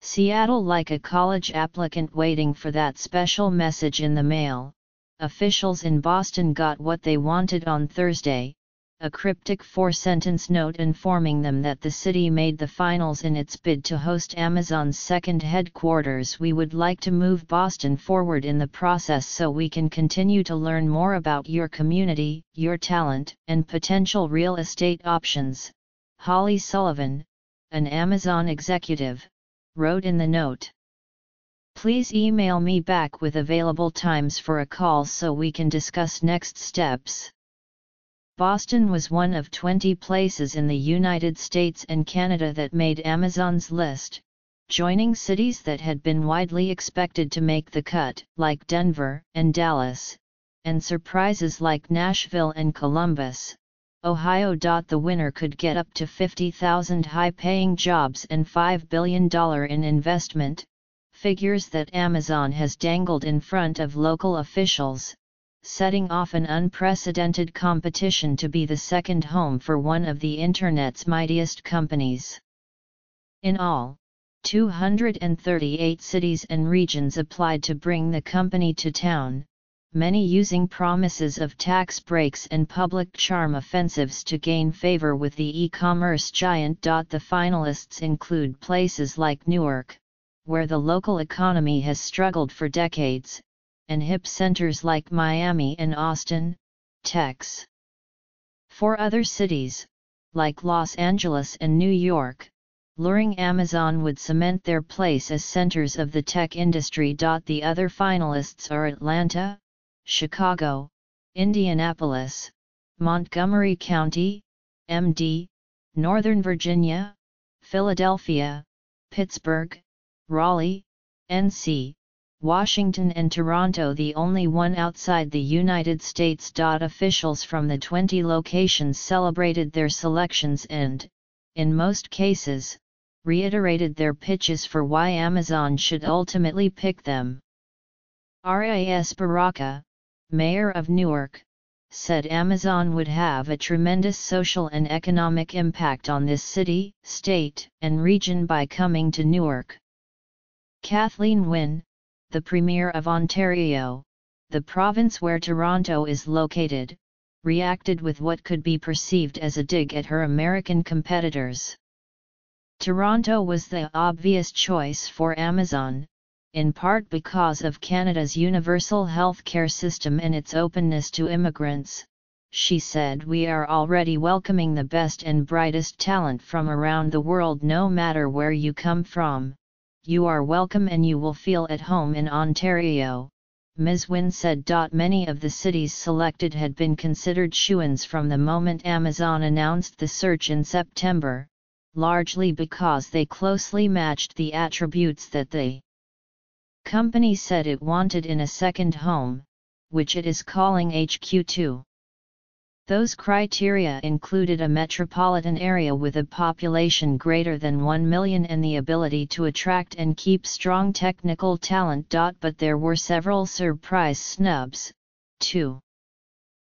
Seattle like a college applicant waiting for that special message in the mail. Officials in Boston got what they wanted on Thursday, a cryptic 4-sentence note informing them that the city made the finals in its bid to host Amazon's second headquarters. We would like to move Boston forward in the process so we can continue to learn more about your community, your talent, and potential real estate options, Holly Sullivan, an Amazon executive, wrote in the note. Please email me back with available times for a call so we can discuss next steps. Boston was one of 20 places in the United States and Canada that made Amazon's list, joining cities that had been widely expected to make the cut, like Denver and Dallas, and surprises like Nashville and Columbus, Ohio. The winner could get up to 50,000 high-paying jobs and $5 billion in investment, figures that Amazon has dangled in front of local officials, setting off an unprecedented competition to be the second home for one of the Internet's mightiest companies. In all, 238 cities and regions applied to bring the company to town, many using promises of tax breaks and public charm offensives to gain favor with the e-commerce giant. The finalists include places like Newark, where the local economy has struggled for decades, and hip centers like Miami and Austin, Texas. For other cities, like Los Angeles and New York, luring Amazon would cement their place as centers of the tech industry. The other finalists are Atlanta, Chicago, Indianapolis, Montgomery County, MD, Northern Virginia, Philadelphia, Pittsburgh, Raleigh, NC, Washington and Toronto, the only one outside the United States. Officials from the 20 locations celebrated their selections and, in most cases, reiterated their pitches for why Amazon should ultimately pick them. Ras Baraka, mayor of Newark, said Amazon would have a tremendous social and economic impact on this city, state, and region by coming to Newark. Kathleen Wynne, the Premier of Ontario, the province where Toronto is located, reacted with what could be perceived as a dig at her American competitors. Toronto was the obvious choice for Amazon, in part because of Canada's universal healthcare system and its openness to immigrants, she said. We are already welcoming the best and brightest talent from around the world. No matter where you come from, you are welcome and you will feel at home in Ontario, Ms. Wynne said. Many of the cities selected had been considered shoo-ins from the moment Amazon announced the search in September, largely because they closely matched the attributes that the company said it wanted in a second home, which it is calling HQ2. Those criteria included a metropolitan area with a population greater than 1 million and the ability to attract and keep strong technical talent. But there were several surprise snubs, too.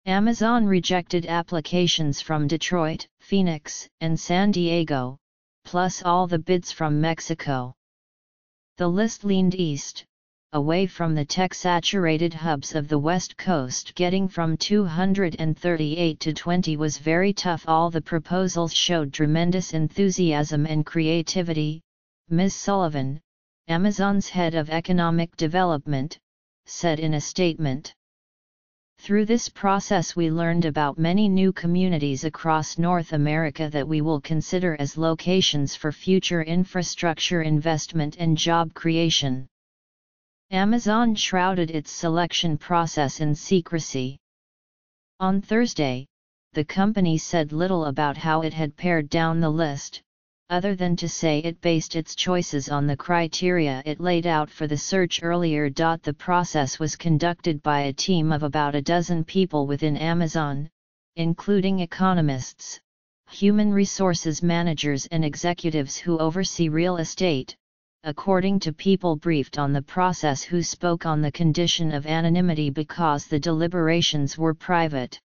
Amazon rejected applications from Detroit, Phoenix, and San Diego, plus all the bids from Mexico. The list leaned east, away from the tech-saturated hubs of the West Coast. Getting from 238 to 20 was very tough. All the proposals showed tremendous enthusiasm and creativity, Ms. Sullivan, Amazon's head of economic development, said in a statement. Through this process we learned about many new communities across North America that we will consider as locations for future infrastructure investment and job creation. Amazon shrouded its selection process in secrecy. On Thursday, the company said little about how it had pared down the list, other than to say it based its choices on the criteria it laid out for the search earlier. The process was conducted by a team of about a dozen people within Amazon, including economists, human resources managers and executives who oversee real estate, according to people briefed on the process who spoke on the condition of anonymity because the deliberations were private.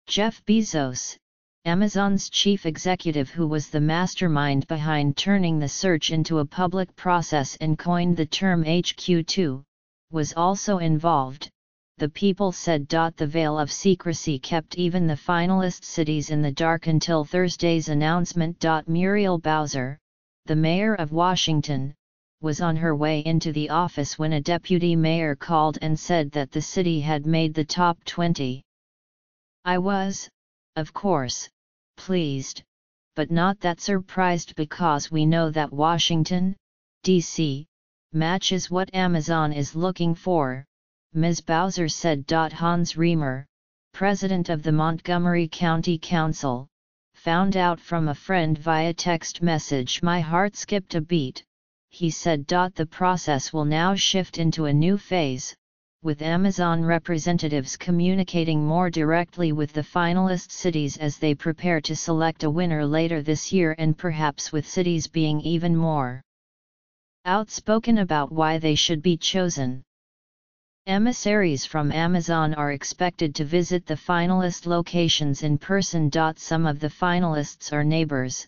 Jeff Bezos, Amazon's chief executive, who was the mastermind behind turning the search into a public process and coined the term HQ2, was also involved, the People said. The veil of secrecy kept even the finalist cities in the dark until Thursday's announcement. Muriel Bowser, the mayor of Washington, was on her way into the office when a deputy mayor called and said that the city had made the top 20. "I was, of course, pleased, but not that surprised because we know that Washington, D.C., matches what Amazon is looking for," Ms. Bowser said. Hans Reamer, president of the Montgomery County Council, found out from a friend via text message. "My heart skipped a beat," he said. The process will now shift into a new phase, with Amazon representatives communicating more directly with the finalist cities as they prepare to select a winner later this year, and perhaps with cities being even more outspoken about why they should be chosen. Emissaries from Amazon are expected to visit the finalist locations in person. Some of the finalists are neighbors,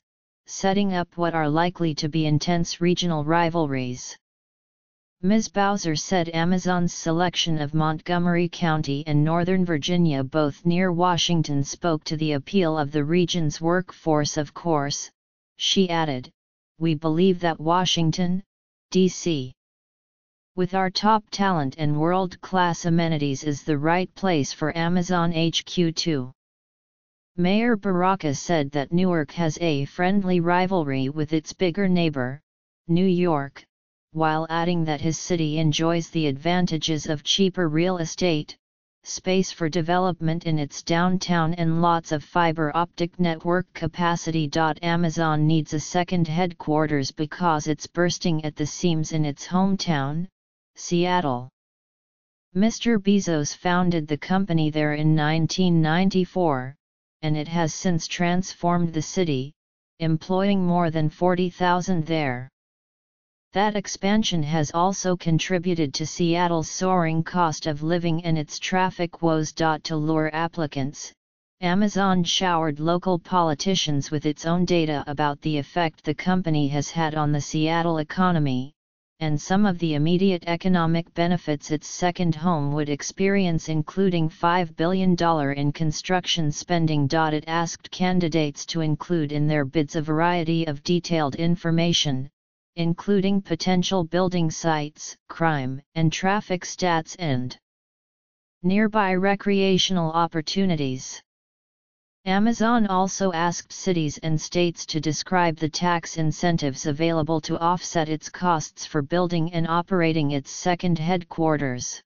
setting up what are likely to be intense regional rivalries. Ms. Bowser said Amazon's selection of Montgomery County and Northern Virginia, both near Washington, spoke to the appeal of the region's workforce. "Of course," she added, "we believe that Washington, D.C., with our top talent and world-class amenities, is the right place for Amazon HQ2. Mayor Baraka said that Newark has a friendly rivalry with its bigger neighbor, New York, while adding that his city enjoys the advantages of cheaper real estate, space for development in its downtown, and lots of fiber optic network capacity. Amazon needs a second headquarters because it's bursting at the seams in its hometown, Seattle. Mr. Bezos founded the company there in 1994, and it has since transformed the city, employing more than 40,000 there. That expansion has also contributed to Seattle's soaring cost of living and its traffic woes. To lure applicants, Amazon showered local politicians with its own data about the effect the company has had on the Seattle economy, and some of the immediate economic benefits its second home would experience, including $5 billion in construction spending. It asked candidates to include in their bids a variety of detailed information, including potential building sites, crime and traffic stats, and nearby recreational opportunities. Amazon also asked cities and states to describe the tax incentives available to offset its costs for building and operating its second headquarters.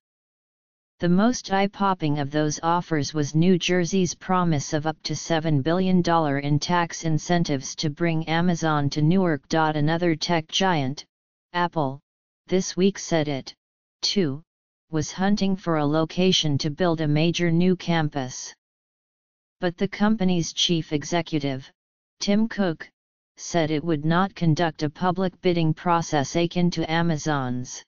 The most eye-popping of those offers was New Jersey's promise of up to $7 billion in tax incentives to bring Amazon to Newark. Another tech giant, Apple, this week said it, too, was hunting for a location to build a major new campus. But the company's chief executive, Tim Cook, said it would not conduct a public bidding process akin to Amazon's.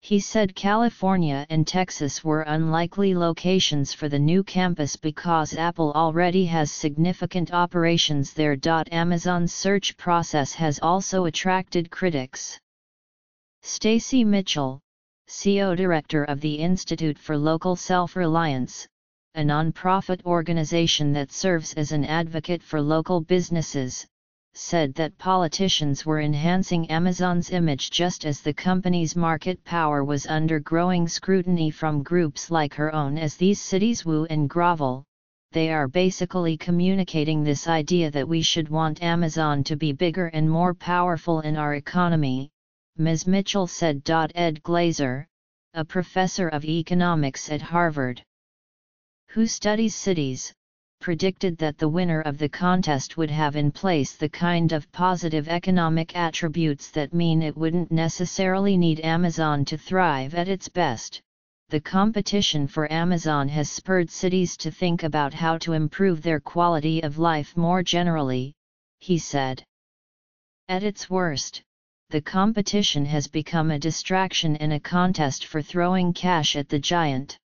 He said California and Texas were unlikely locations for the new campus because Apple already has significant operations there. Amazon's search process has also attracted critics. Stacy Mitchell, CO director of the Institute for Local Self-Reliance, a nonprofit organization that serves as an advocate for local businesses, said that politicians were enhancing Amazon's image just as the company's market power was under growing scrutiny from groups like her own. As these cities woo and grovel, they are basically communicating this idea that we should want Amazon to be bigger and more powerful in our economy, Ms. Mitchell said. Ed Glazer, a professor of economics at Harvard, who studies cities, predicted that the winner of the contest would have in place the kind of positive economic attributes that mean it wouldn't necessarily need Amazon to thrive at its best. The competition for Amazon has spurred cities to think about how to improve their quality of life more generally, he said. At its worst, the competition has become a distraction and a contest for throwing cash at the giant.